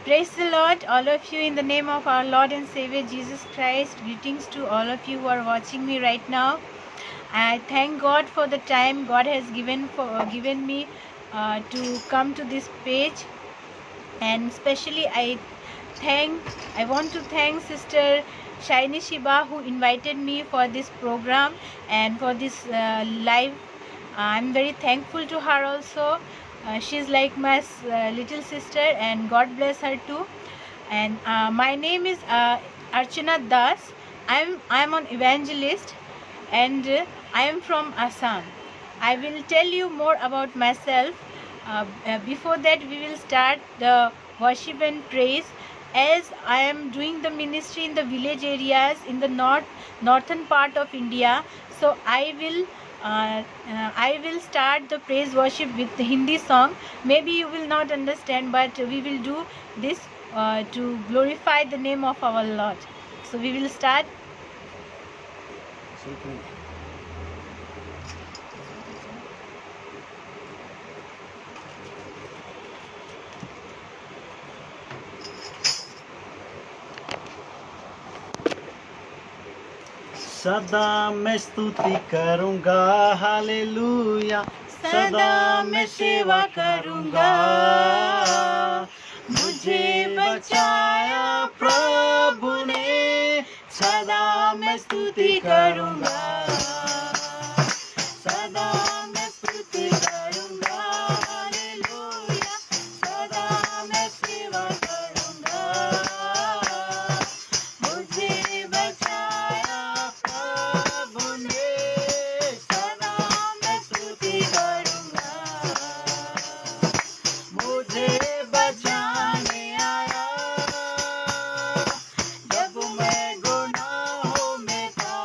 Praise the Lord, all of you, in the name of our Lord and Savior Jesus Christ. Greetings to all of you who are watching me right now. I thank God for the time God has given me to come to this page, and especially I want to thank Sister Shaini Shiba, who invited me for this program and for this live. I'm very thankful to her also. She's like my little sister, and God bless her too. And my name is Archana Das. I'm an evangelist, and I am from Assam. I will tell you more about myself. Before that, we will start the worship and praise, as I am doing the ministry in the village areas in the northern part of India. So I will start the praise worship with the Hindi song. Maybe you will not understand, but we will do this to glorify the name of our Lord. So we will start. सदा मैं स्तुति करूंगा, hallelujah. सदा मैं सेवा करूंगा, मुझे बचाया प्रभु ने, सदा मैं स्तुति करूंगा, सदा मैं स्तुति करूंगा, हालेलुया। सदा मैं सेवा करूंगा, मुझे बचाया प्रभु ने, सदा मैं स्तुति करूंगा। मुझे बचाने आया, जब मैं गुनाहों में था,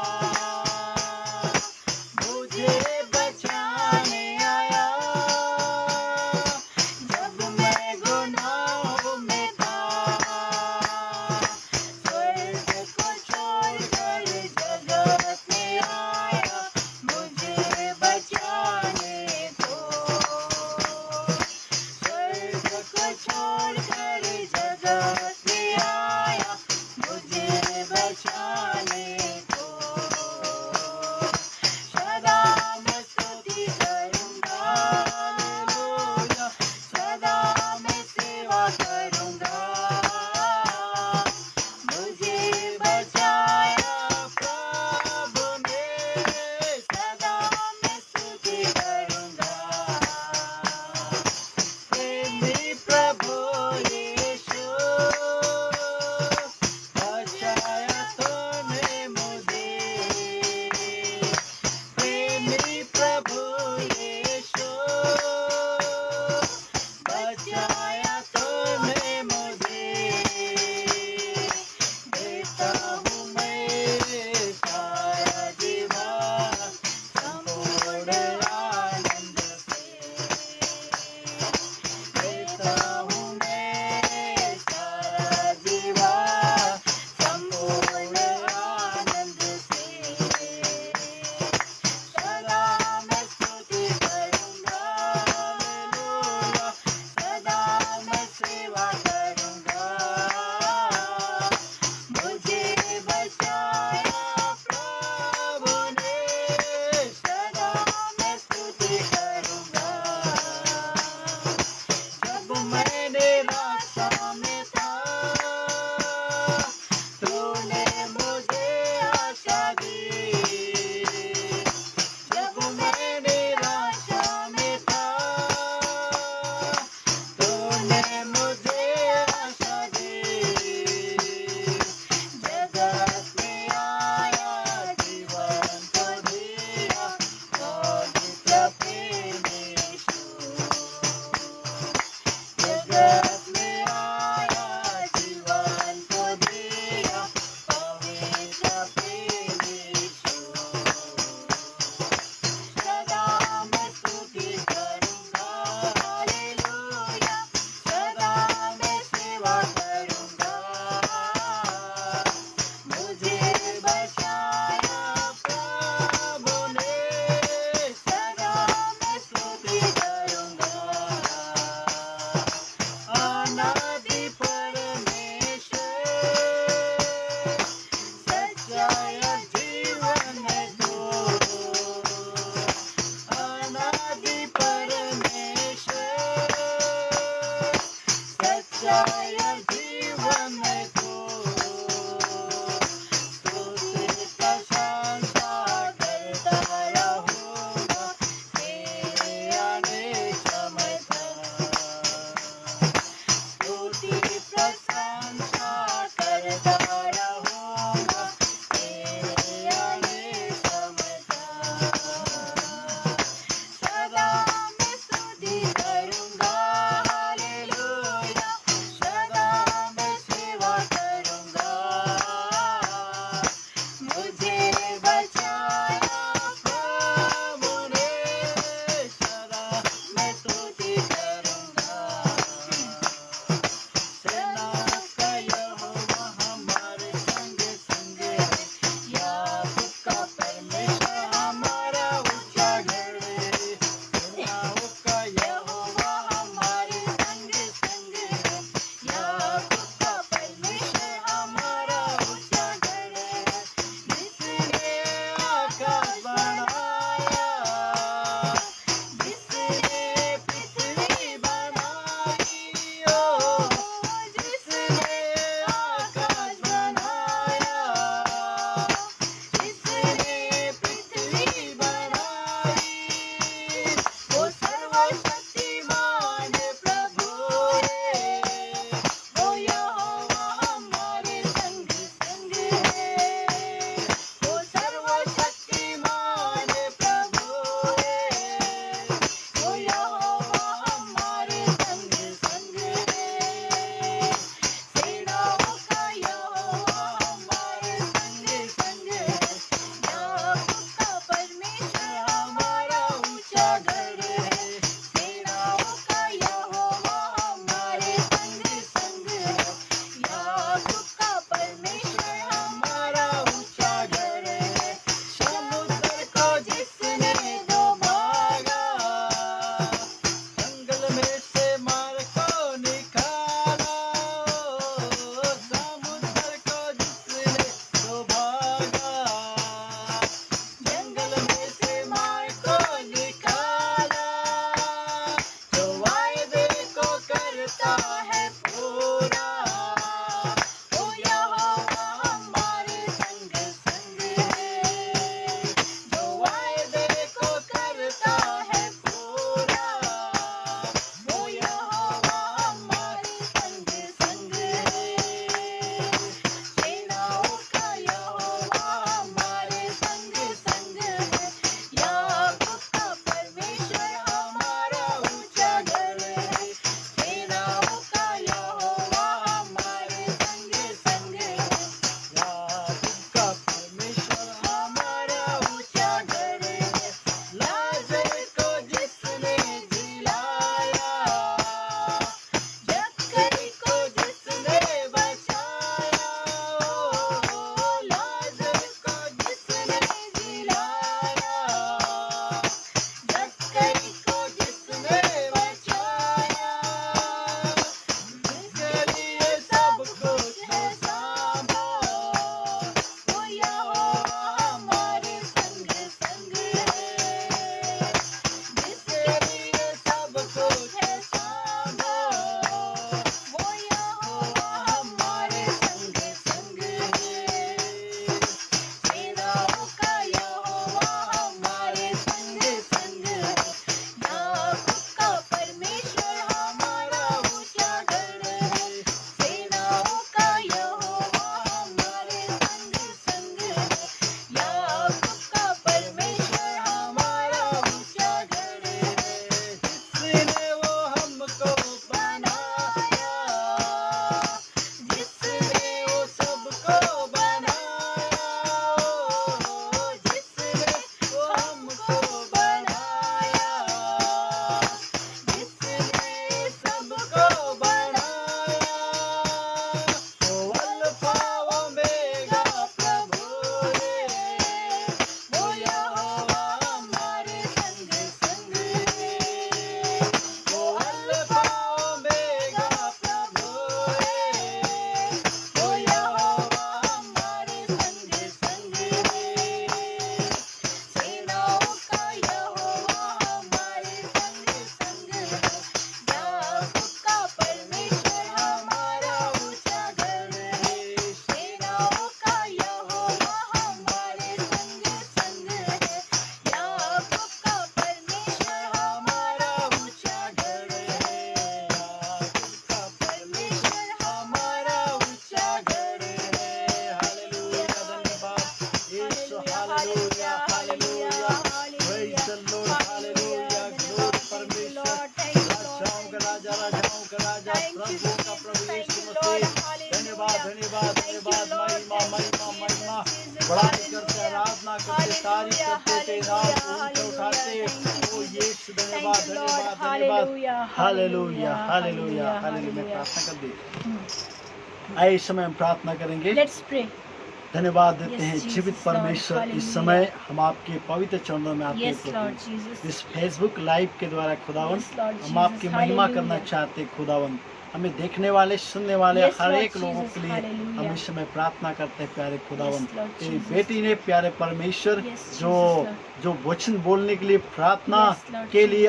लाया जीवन को स्तुति प्रशंसा करता रहूंगा तेरे अनेक चमत्कार स्तुति प्रशंसा करता रहूंगा तेरे अनेक चमत्कार सदा मैं स्तुति करूंगा हालेलुया सदा राजा राजाओं का राजा, Thank you, प्रभुओं का Jesus. Prabhu Thank Yeshu you, Lord. मसीह। धन्यवाद Hallelujah. धन्यवाद Thank you, धन्यवाद, Lord. महिमा Thank you, महिमा महिमा, Jesus. बड़ाई करते, Hallelujah. आराधना करते, तारीफ Hallelujah. करते, तेरे नाम को ऊंचा Hallelujah. उठाते। Thank O you, Jesus. Yeshu Thank धन्यवाद you, Lord. धन्यवाद धन्यवाद। Hallelujah. Hallelujah hallelujah Hallelujah. Hallelujah. मैं Hallelujah. प्रार्थना कर दी। Hmm. आइए इस समय हम प्रार्थना करेंगे। Let's pray. धन्यवाद देते Yes, हैं Jesus, जीवित Lord. परमेश्वर, इस Hallelujah. समय हम आपके पवित्र चरणों में आते हैं Yes, Lord प्रभु। Jesus. इस फेसबुक लाइव के द्वारा खुदावन Yes, Lord हम Jesus. आपकी महिमा Hallelujah. करना चाहते हैं खुदावन। हमें देखने वाले सुनने वाले Yes, हर Lord एक लोगों Jesus. के लिए Hallelujah. हम इस समय प्रार्थना करते हैं प्यारे खुदावन। Yes, Lord तेरी Jesus. बेटी ने प्यारे परमेश्वर Yes, जो Jesus, Lord. जो वचन बोलने के लिए प्रार्थना Yes, Lord के Jesus. लिए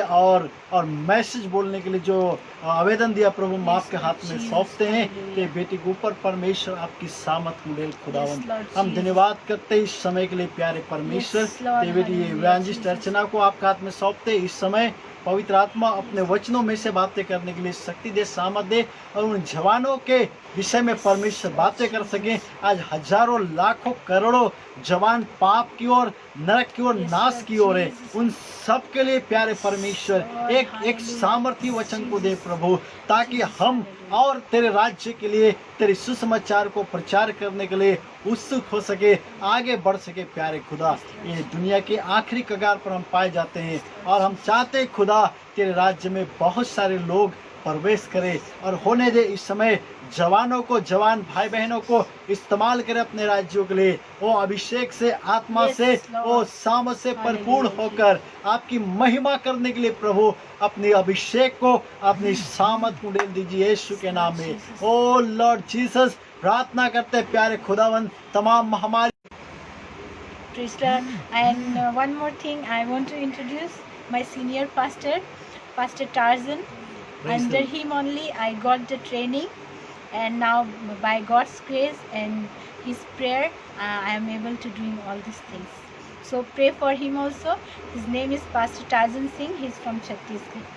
और मैसेज बोलने के लिए जो आवेदन दिया प्रभु, हम Yes, आपके Lord हाथ में Jesus. सौंपते हैं। Hallelujah. तेरी बेटी के ऊपर परमेश्वर आपकी सामत मुडेल खुदावन। Yes, Lord हम Jesus. धन्यवाद करते हैं इस समय के लिए प्यारे परमेश्वर। Yes, Lord. तेरी बेटी Hallelujah, इवेंजलिस्ट Jesus. अर्चना को आपके हाथ में सौंपते हैं। इस समय पवित्र आत्मा अपने वचनों में से बातें करने के लिए शक्ति दे, सामर्थ दे, और उन जवानों के विषय में परमेश्वर बातें कर सके। आज हजारों लाखों करोड़ों जवान पाप की ओर, नरक की ओर, Yes, नाश Lord की ओर है। Jesus. उन सब के लिए प्यारे परमेश्वर Lord, एक hallelujah. सामर्थी वचन को दे Jesus. प्रभु, ताकि Jesus, हम hallelujah. और तेरे राज्य के लिए, तेरे सुसमाचार को प्रचार करने के लिए उत्सुक हो सके, आगे बढ़ सके प्यारे खुदा। ये दुनिया के आखिरी कगार पर हम पाए जाते हैं और हम चाहते हैं खुदा तेरे राज्य में बहुत सारे लोग प्रवेश करें और होने दे। इस समय जवानों को, जवान भाई बहनों को इस्तेमाल करे अपने राज्यों के लिए। वो अभिषेक से, आत्मा Yes, से, Lord. वो सामर्थ से परिपूर्ण Hallelujah, होकर आपकी महिमा करने के लिए प्रभु अपने अभिषेक को, अपनी सामर्थ को डेल दीजिए यीशु के नाम में। Jesus. ओ लॉर्ड जीसस, प्रार्थना करते हैं प्यारे खुदावन, तमाम महामारी। Praise Lord. And one more thing, I want to introduce my senior pastor, Pastor Tarzan. Praise Under Lord. him only I got the training, and now by God's grace and his prayer, I am able to doing all these things. So pray for him also. His name is Pastor Tarzan Singh. He's from Chhattisgarh.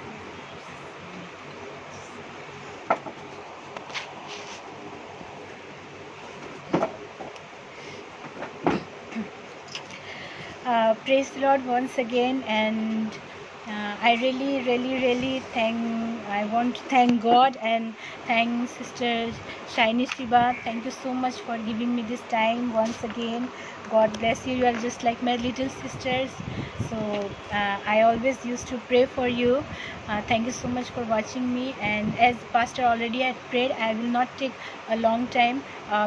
Praise the Lord once again, and I really I want to thank God and thank Sister Shiny Shiba. Thank you so much for giving me this time once again. God bless you. You are just like my little sisters. So I always used to pray for you. Thank you so much for watching me. And as Pastor already had prayed, I will not take a long time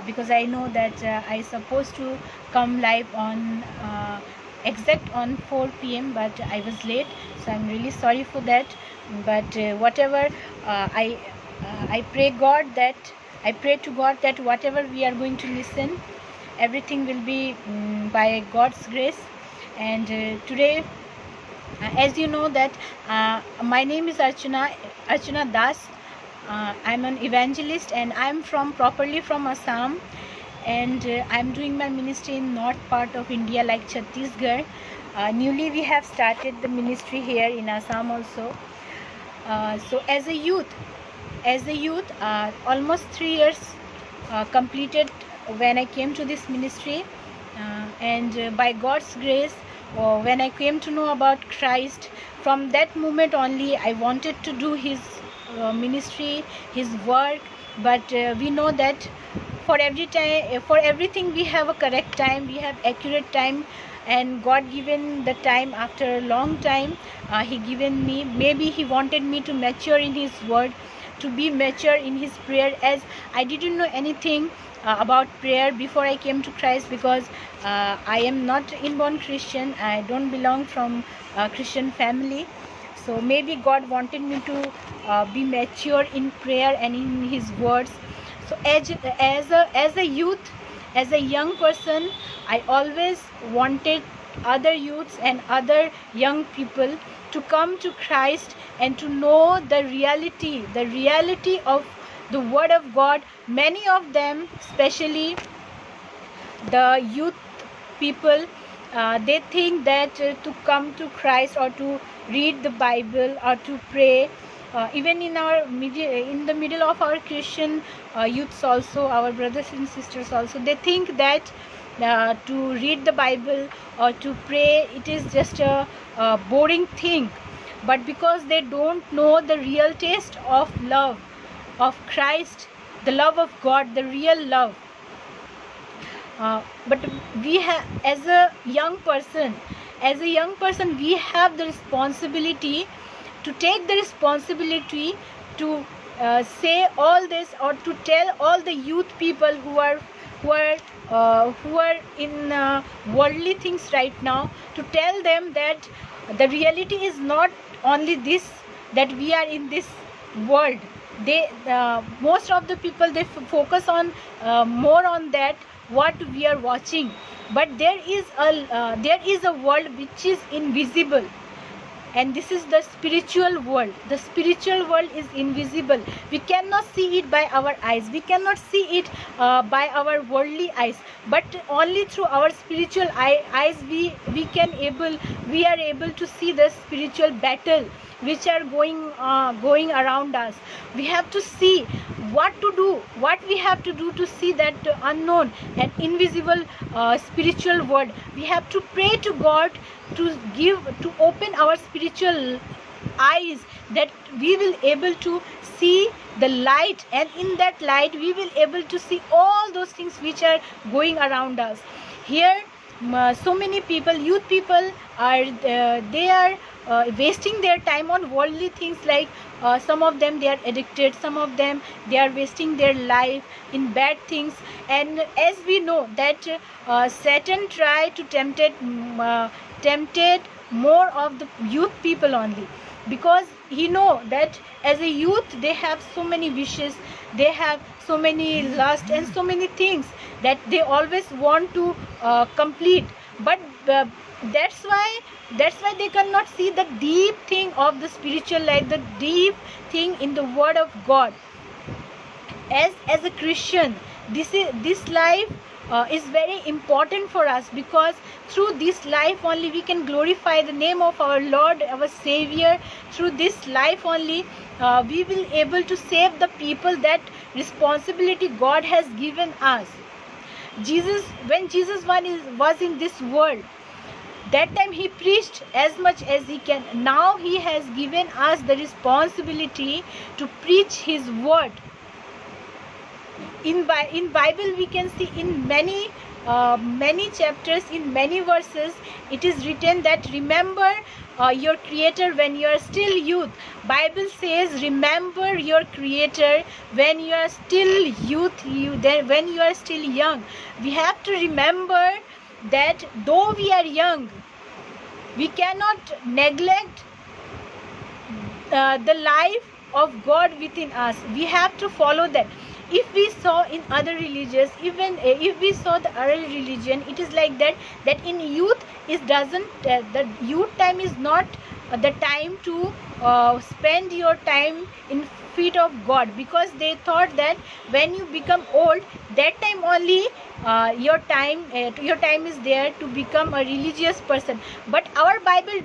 because I know that I supposed to come live on exact on 4 p.m. but I was late, so I'm really sorry for that. But whatever I pray to God that whatever we are going to listen, everything will be by God's grace. And today, as you know that my name is Archana Das. I'm an evangelist and I'm properly from Assam, and I'm doing my ministry in north part of India like Chhattisgarh. Newly we have started the ministry here in Assam also. So as a youth, almost 3 years completed when I came to this ministry, and by God's grace, when I came to know about Christ, from that moment only I wanted to do his ministry, his work. But we know that for everything we have a correct time, we have accurate time, and God given the time after a long time. He given me, maybe he wanted me to mature in his word, to be mature in his prayer, as I didn't know anything about prayer before I came to Christ, because I am not inborn Christian. I don't belong from a Christian family. So maybe God wanted me to be mature in prayer and in his words. So as a youth, as a young person, I always wanted other youths and other young people to come to Christ and to know the reality of the word of God. Many of them, especially the youth people, they think that to come to Christ or to read the Bible or to pray, even in the middle of our Christian youths also, our brothers and sisters also, they think that to read the Bible or to pray, it is just a boring thing. but because they don't know the real taste of love of Christ, the love of God, the real love. But we have, as a young person, we have the responsibility to take the responsibility to say all this, or to tell all the youth people who are in worldly things right now, to tell them that the reality is not only this, that we are in this world. They most of the people, they focus on more on that, what we are watching, but there is a world which is invisible, and this is the spiritual world. The spiritual world is invisible. We cannot see it by our eyes, we cannot see it by our worldly eyes, but only through our spiritual eyes we are able to see the spiritual battle which are going around us. We have to see what to do, what we have to do to see that unknown and invisible spiritual world. We have to pray to God to open our spiritual eyes, that we will able to see the light, and in that light we will able to see all those things which are going around us. Here so many people, youth people are they are wasting their time on worldly things, like some of them they are addicted, some of them they are wasting their life in bad things. And as we know that Satan tried to tempted more of the youth people only, because he know that as a youth they have so many wishes, they have so many lust and so many things that they always want to complete, but that's why they cannot see the deep thing of the spiritual life, the deep thing in the word of God. As a Christian, this life is very important for us, because through this life only we can glorify the name of our Lord, our Savior. Through this life only we will able to save the people. That responsibility God has given us. When Jesus was in this world, that time he preached as much as he can. Now he has given us the responsibility to preach his word. In Bible we can see in many chapters, in many verses, it is written that remember your Creator when you are still youth. Bible says remember your Creator when you are still youth, when you are still young. We have to remember that though we are young, we cannot neglect the life of God within us. We have to follow that. If we saw in other religions, even if we saw the other religion, it is like that in youth it doesn't the youth time is not the time to spend your time in feet of God, because they thought that when you become old, that time only your time is there to become a religious person. But our Bible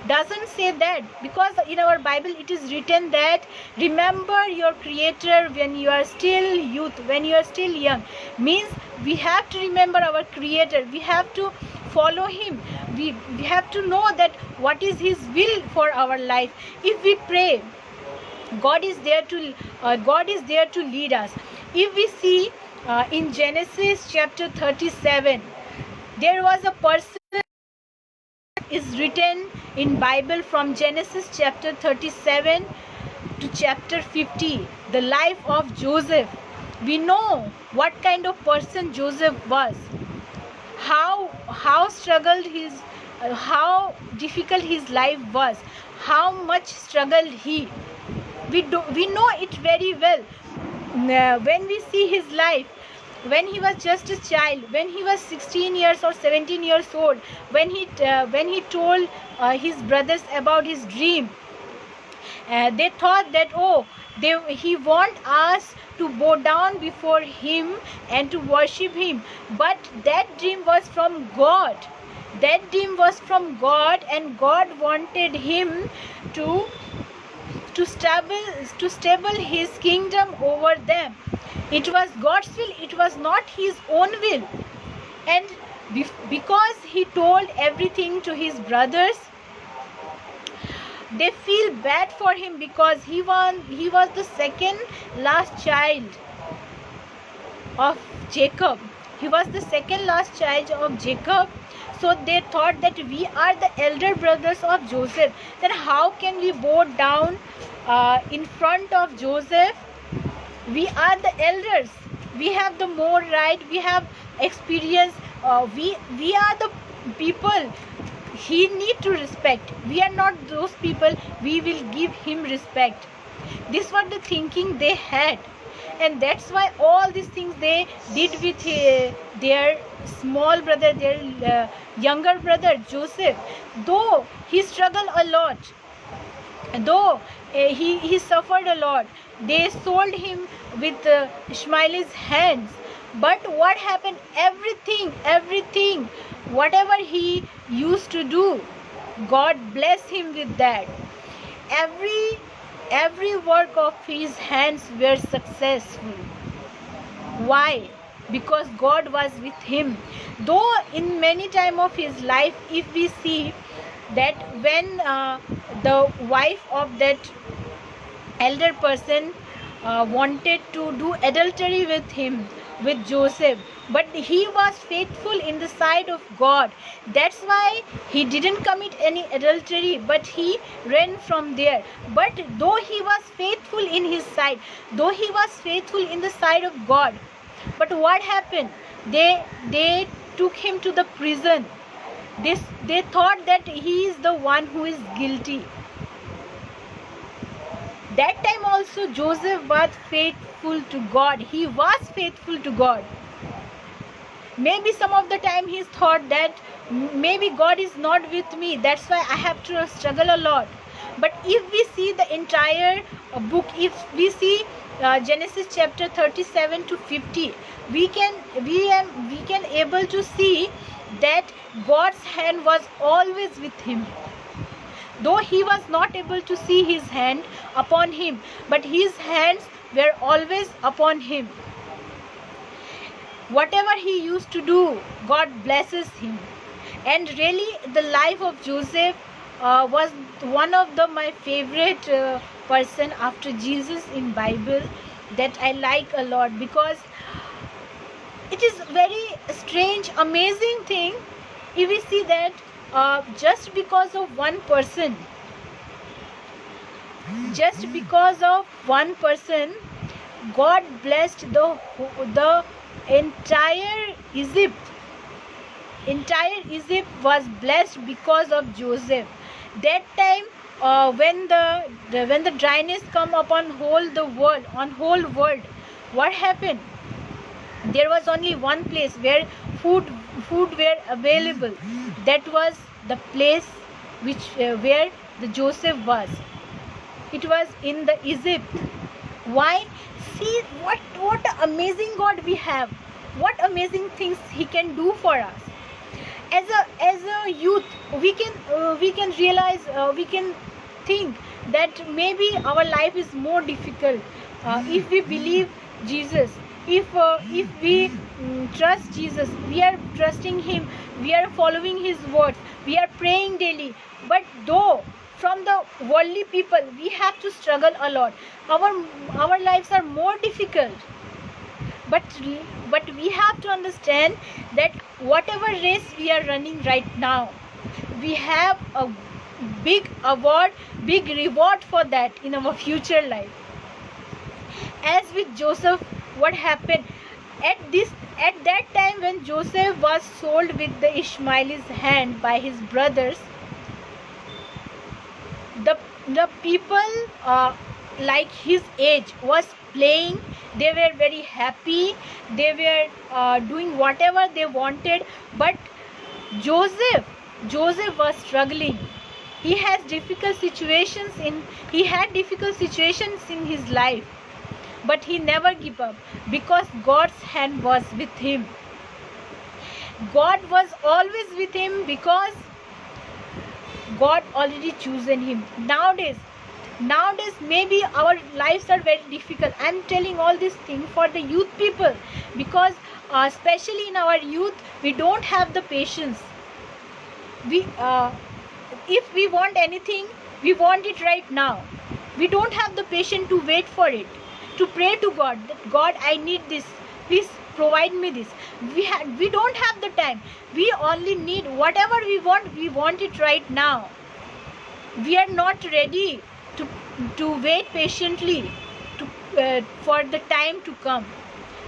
doesn't say that, because in our Bible it is written that remember your Creator when you are still youth, when you are still young. Means we have to remember our Creator, we have to follow him, we have to know that what is his will for our life. If we pray, God is there to lead us. If we see in Genesis chapter 37, there was a person is written in Bible from Genesis chapter 37 to chapter 50, the life of Joseph. We know what kind of person Joseph was, how struggled how difficult his life was, how much struggled he. We know it very well. When we see his life, when he was just a child, when he was 16 years or 17 years old, when he told his brothers about his dream, they thought that he want us to bow down before him and to worship him. But that dream was from God. That dream was from God, and God wanted him to stable his kingdom over them. It was God's will, it was not his own will. And because he told everything to his brothers, They feel bad for him because he was the second last child of Jacob. He was the second last child of Jacob. So they thought that we are the elder brothers of Joseph. Then how can we bow down in front of Joseph? We are the elders. We have the more right. We have experience. We are the people he need to respect. We are not those people. We will give him respect. This was the thinking they had, and that's why all these things they did with their small brother, their younger brother Joseph. Though he struggled a lot, though he suffered a lot, they sold him with Ishmael's hands. But what happened? Everything, whatever he used to do, God blessed him with that. Every work of his hands were successful. Why? Because God was with him. Though in many time of his life, if we see that when the wife of that elder person wanted to do adultery with him, with Joseph, but he was faithful in the sight of God. That's why he didn't commit any adultery, but he ran from there. But though he was faithful in his sight, though he was faithful in the sight of God, but what happened? They took him to the prison. They thought that he is the one who is guilty. That time also Joseph was faithful to God. He was faithful to God. Maybe some of the time he thought that maybe God is not with me. That's why I have to struggle a lot. But if we see the entire book, if we see Genesis chapter 37 to 50, we can able to see that God's hand was always with him. Though he was not able to see his hand upon him, but his hands were always upon him. Whatever he used to do, God blesses him. And really, the life of Joseph was one of my favorite person after Jesus in Bible, that I like a lot, because it is very strange, amazing thing if we see that just because of one person, God blessed the entire Egypt. Entire Egypt was blessed because of Joseph. That time, when the dryness come upon whole world, what happened? There was only one place where food were available. That was the place where the Joseph was. It was in the Egypt. Why? See what amazing God we have. What amazing things he can do for us. As a youth, we can realize, we can think that maybe our life is more difficult if we believe Jesus. If we trust Jesus, we are trusting him, we are following his words, we are praying daily. But though from the worldly people we have to struggle a lot, our lives are more difficult. But we have to understand that whatever race we are running right now, we have a big award, big reward for that in our future life. As with Joseph, what happened at that time when Joseph was sold with the Ishmael's hand by his brothers, the people like his age was playing. They were very happy. They were doing whatever they wanted. But Joseph was struggling. He had difficult situations in his life. But he never gave up because God's hand was with him. God was always with him because God already chosen him. Nowadays maybe our lives are very difficult. I'm telling all these things for the youth people, because especially in our youth we don't have the patience. If we want anything, We want it right now. We don't have the patience to wait for it, to pray to God that God, I need this, please provide me this. We don't have the time. We only need whatever we want it right now. We are not ready to wait patiently for the time to come.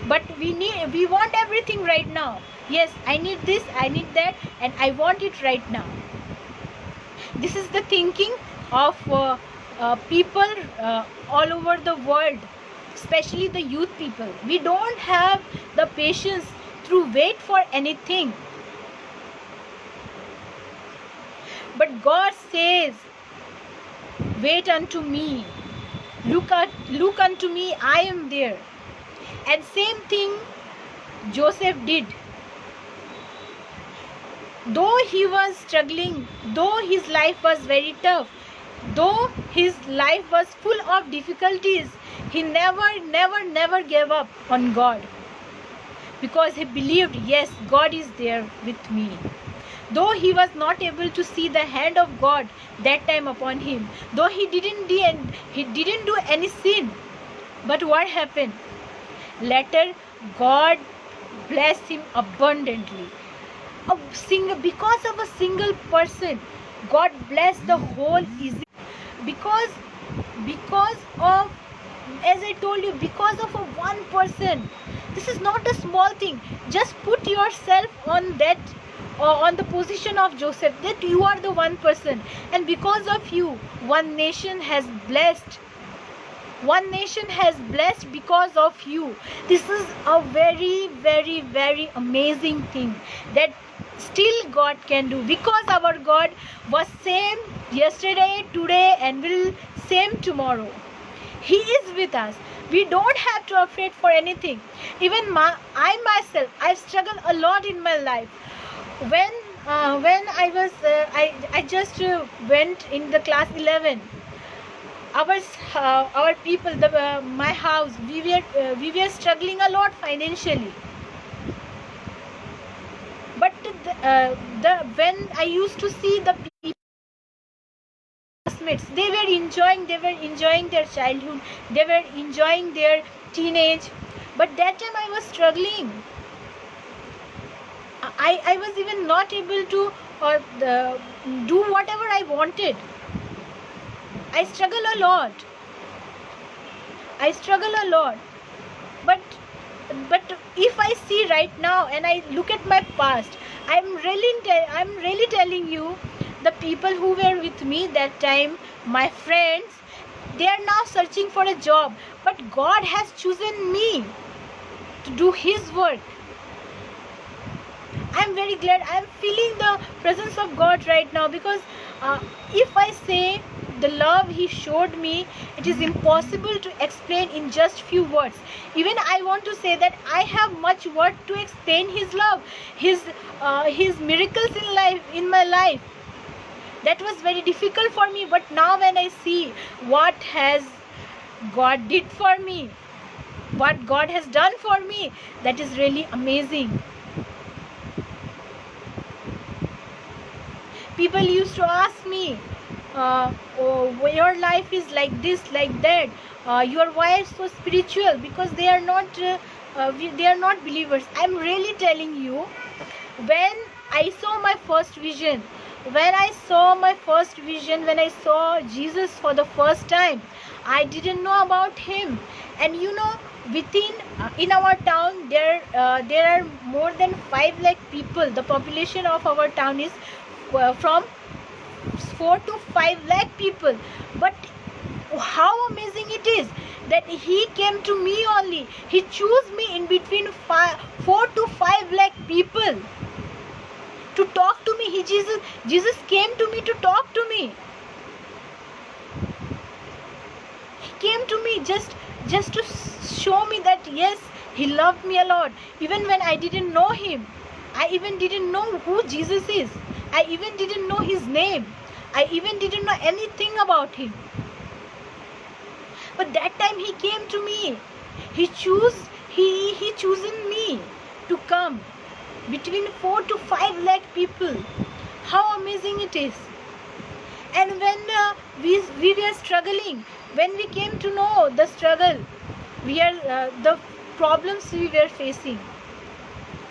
But we want everything right now. Yes, I need this, I need that, and I want it right now. This is the thinking of people all over the world, especially the youth people. We don't have the patience to wait for anything. But God says, wait unto me, look unto me, I am there. And same thing Joseph did. Though he was struggling, though his life was very tough, though his life was full of difficulties, he never gave up on God, because he believed, yes, God is there with me. Though he was not able to see the hand of God that time upon him, though he didn't do any sin, but what happened? Later, God blessed him abundantly. Because of a single person, God blessed the whole Israel. Because of, as I told you, because of a one person. This is not a small thing. Just put yourself on that, on the position of Joseph, that you are the one person, and because of you, one nation has blessed. One nation has blessed because of you. This is a very amazing thing that still God can do, because our God was same yesterday, today, and will same tomorrow. He is with us. We don't have to afraid for anything. Even I myself, I've struggled a lot in my life. When I was I just went in the class 11. Our people, my house, we were struggling a lot financially. But when I used to see the people, classmates, they were enjoying their childhood, they were enjoying their teenage. But that time I was struggling. I was even not able to do whatever I wanted. I struggle a lot. But if I see right now and I look at my past, I'm really telling you, the people who were with me that time, my friends, they are now searching for a job. But God has chosen me to do His work. I'm very glad. I'm feeling the presence of God right now, because if I say the love He showed me, it is impossible to explain in just few words. Even I want to say that I have much word to explain His love, His miracles in my life. That was very difficult for me. But now when I see what has God did for me, what God has done for me, that is really amazing. People used to ask me, your life is like this, like that. Your wife so spiritual, because they are not believers. I'm really telling you, when I saw my first vision, when I saw Jesus for the first time, I didn't know about Him. And you know, in our town, there are more than 5 lakh people. The population of our town is from 4 to 5 lakh people. But how amazing it is that He came to me only. He chose me in between 4 to 5 lakh people to talk to me. Jesus came to me to talk to me. He came to me just to show me that yes, He loved me a lot. Even when I didn't know Him, I even didn't know who Jesus is. I even didn't know His name. I even didn't know anything about Him. But that time He came to me. He chosen me to come between 4 to 5 lakh people. How amazing it is. And when we were struggling, when we came to know the struggle, the problems we were facing,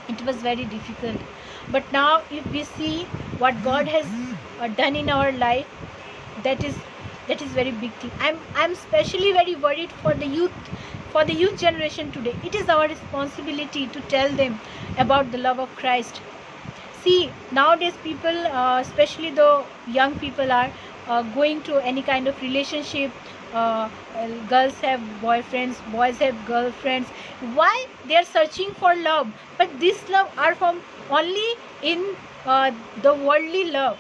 it was very difficult. But now if we see what God has done in our life, that is very big thing. I'm especially very worried for the youth generation today. It is our responsibility to tell them about the love of Christ. See, nowadays people, especially the young people, are going to any kind of relationship. Girls have boyfriends, boys have girlfriends. Why? They are searching for love, but this love are from only in the worldly love.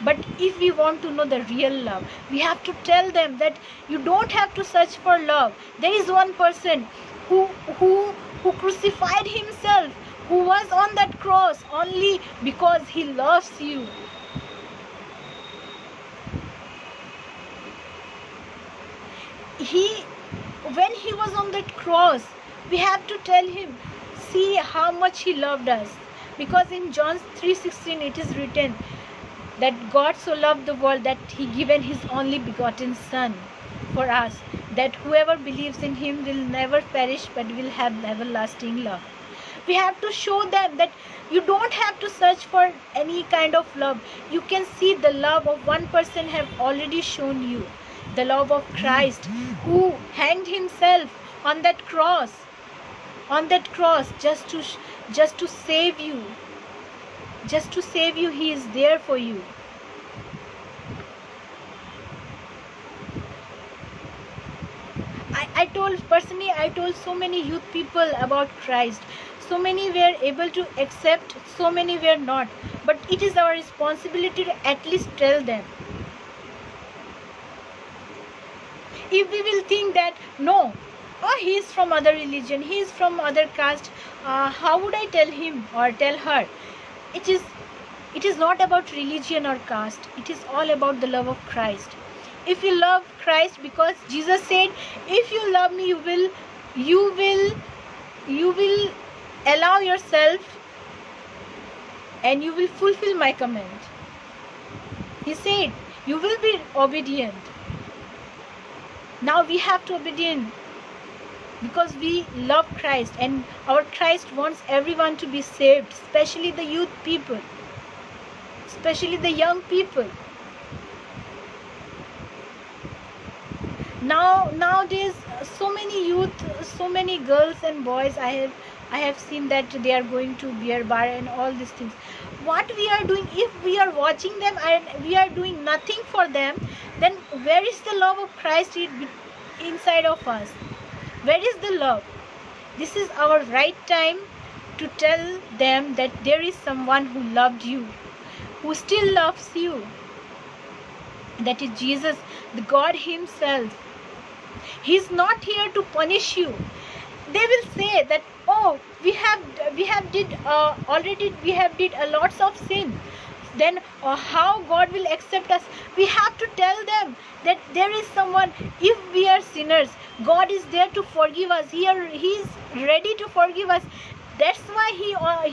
But if we want to know the real love, we have to tell them that you don't have to search for love. There is one person who crucified himself, who was on that cross only because he loves you. When he was on that cross, we have to tell him, see how much he loved us. Because in John 3:16 it is written that God so loved the world that he given his only begotten Son for us, that whoever believes in him will never perish but will have everlasting love. We have to show them that you don't have to search for any kind of love. You can see the love of one person have already shown you. The love of Christ, who hanged himself on that cross, just to save you. Just to save you, he is there for you. I told so many youth people about Christ. So many were able to accept, so many were not. But it is our responsibility to at least tell them. If we will think that, no, he is from other religion, he is from other caste, how would I tell him or tell her? It is not about religion or caste. It is all about the love of Christ. If you love Christ, because Jesus said, if you love me, you will allow yourself and you will fulfill my command. He said, you will be obedient. Now we have to obedient because we love Christ, and our Christ wants everyone to be saved, especially the youth people, especially the young people. Nowadays, so many youth, so many girls and boys, I have seen that they are going to beer bar and all these things. What we are doing, if we are watching them and we are doing nothing for them, then where is the love of Christ inside of us? Where is the love? This is our right time to tell them that there is someone who loved you, who still loves you. That is Jesus, the God himself. He is not here to punish you. They will say that, oh, we have did a lots of sin. Then how God will accept us? We have to tell them that there is someone. If we are sinners, God is there to forgive us. He is ready to forgive us. That's why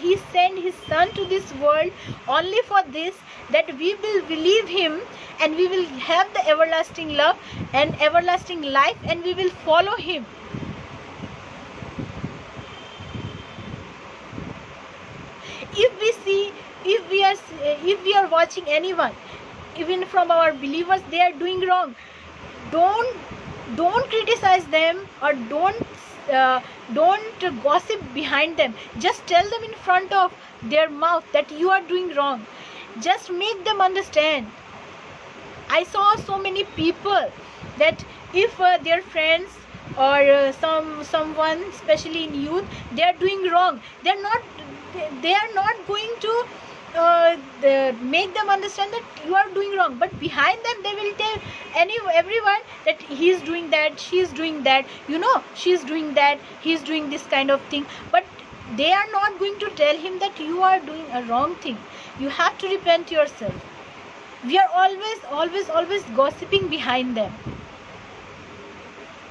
he sent his Son to this world only for this, that we will believe him and we will have the everlasting love and everlasting life, and we will follow him. If we are watching anyone, even from our believers, they are doing wrong, don't criticize them or don't gossip behind them. Just tell them in front of their mouth that you are doing wrong. Just make them understand. I saw so many people that if their friends or someone, especially in youth, they are doing wrong, they are not going to make them understand that you are doing wrong, but behind them they will tell everyone that he is doing that, she is doing that, she is doing that, he is doing this kind of thing. But they are not going to tell him that you are doing a wrong thing. You have to repent yourself. We are always gossiping behind them.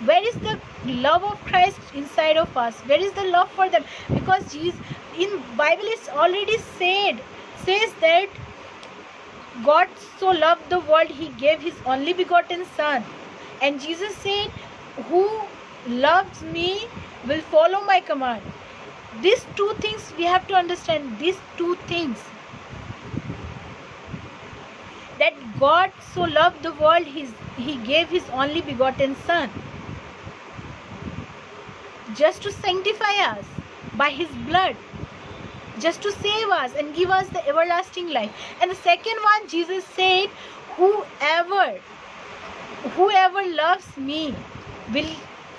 Where is the love of Christ inside of us? Where is the love for them? Because Jesus, in Bible it's already says that God so loved the world, He gave His only begotten Son. And Jesus said, who loves me will follow my command. These two things we have to understand. These two things. That God so loved the world, He gave His only begotten Son. Just to sanctify us by His blood. Just to save us and give us the everlasting life. And the second one, Jesus said, whoever loves me will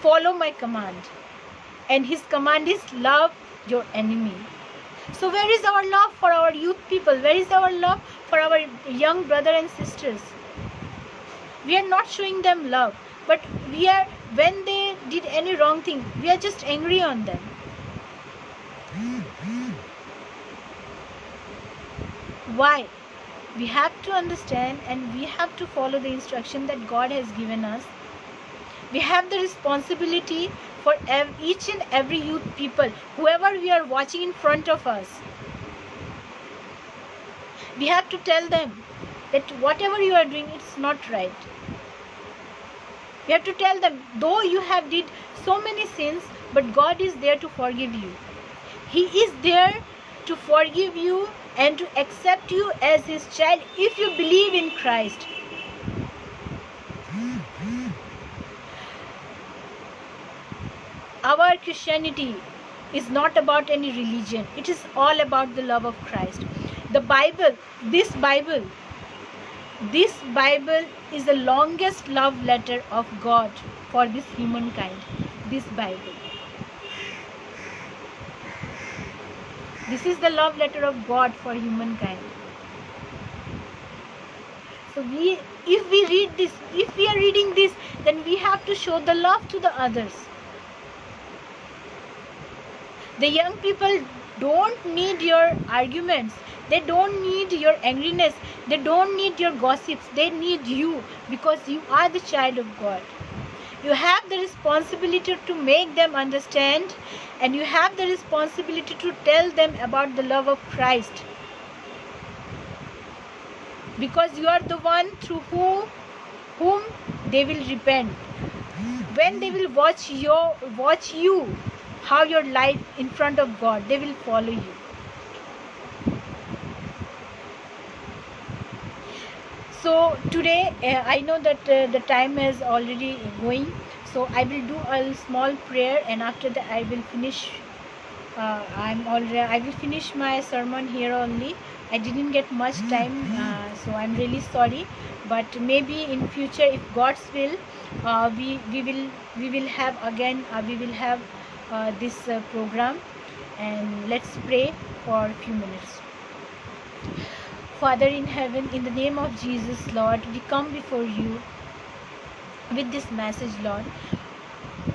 follow my command. And His command is love your enemy. So where is our love for our youth people? Where is our love for our young brother and sisters? We are not showing them love. But when they did any wrong thing, we are just angry on them. Why? We have to understand and we have to follow the instruction that God has given us. We have the responsibility for each and every youth people, whoever we are watching in front of us. We have to tell them that whatever you are doing, it's not right. We have to tell them, though you have did so many sins, but God is there to forgive you. He is there to forgive you and to accept you as His child if you believe in Christ. Our Christianity is not about any religion. It is all about the love of Christ. The Bible, this Bible is the longest love letter of God for this humankind. This Bible. This is the love letter of God for humankind. So if we read this, if we are reading this, then we have to show the love to the others. The young people don't need your arguments. They don't need your angriness. They don't need your gossips. They need you because you are the child of God. You have the responsibility to make them understand, and you have the responsibility to tell them about the love of Christ. Because you are the one through whom they will repent. When they will watch you, how your life in front of God, they will follow you. So today, I know that the time is already going. So I will do a small prayer, and after that I will finish. I will finish my sermon here only. I didn't get much time, so I'm really sorry. But maybe in future, if God's will, we will have again. We will have this program, and let's pray for a few minutes. Father in heaven, in the name of Jesus, Lord, we come before you with this message, Lord.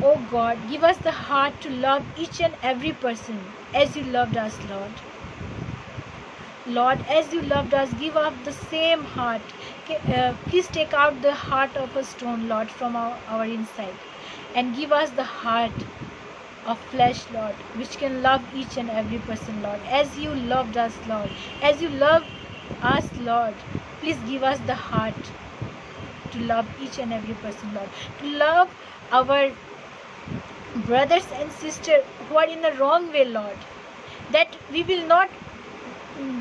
Oh God, give us the heart to love each and every person as you loved us, Lord. Lord, as you loved us, give us the same heart. Please take out the heart of a stone, Lord, from our inside, and give us the heart of flesh, Lord, which can love each and every person, Lord, as you loved us, Lord. As you love us, Lord, please give us the heart to love each and every person, Lord, to love our brothers and sisters who are in the wrong way, Lord, that we will not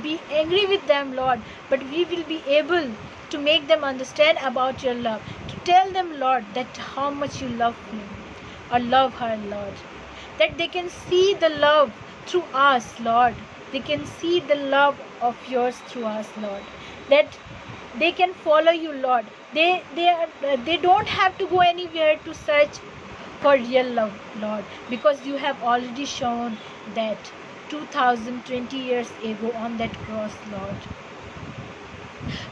be angry with them, Lord, but we will be able to make them understand about your love, to tell them, Lord, that how much you love him or love her, Lord, that they can see the love through us, Lord. They can see the love of yours through us, Lord, that they can follow you, Lord. They don't have to go anywhere to search for real love, Lord, because you have already shown that 2020 years ago on that cross, Lord.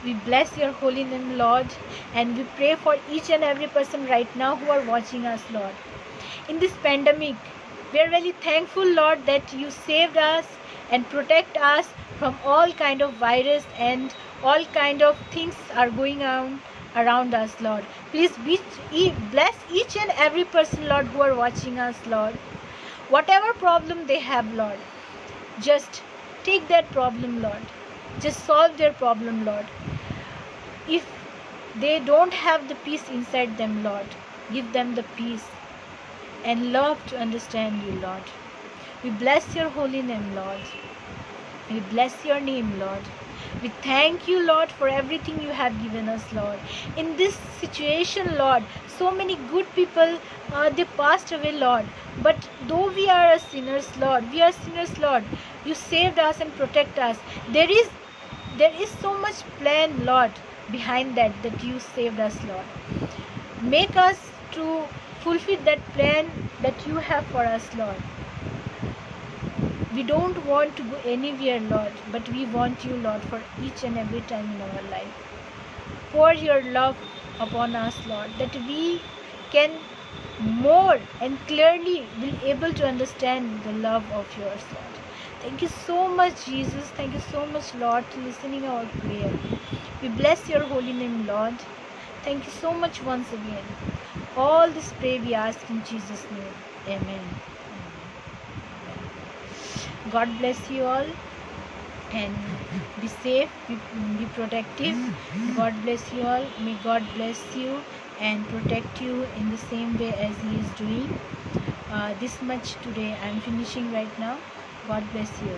We bless your holy name, Lord, and we pray for each and every person right now who are watching us, Lord. In this pandemic, we are really thankful, Lord, that you saved us and protect us from all kind of virus and all kind of things are going on around us, Lord. Please bless each and every person, Lord, who are watching us, Lord. Whatever problem they have, Lord, just take that problem, Lord. Just solve their problem, Lord. if they don't have the peace inside them, Lord, give them the peace and love to understand you, Lord. We bless your holy name, Lord. We bless your name, Lord. We thank you, Lord, for everything you have given us, Lord. In this situation, Lord, so many good people, they passed away, Lord. But though we are sinners, Lord, you saved us and protect us. There is so much plan, Lord, behind that you saved us, Lord. Make us to fulfill that plan that you have for us, Lord. We don't want to go anywhere, Lord, but we want you, Lord, for each and every time in our life. Pour your love upon us, Lord, that we can more and clearly be able to understand the love of yours, Lord. Thank you so much, Jesus. Thank you so much, Lord, to listening our prayer. We bless your holy name, Lord. Thank you so much once again. All this pray we ask in Jesus' name. Amen. God bless you all, and be safe, be protective. God bless you all. May God bless you and protect you in the same way as He is doing. This much today. I am finishing right now. God bless you.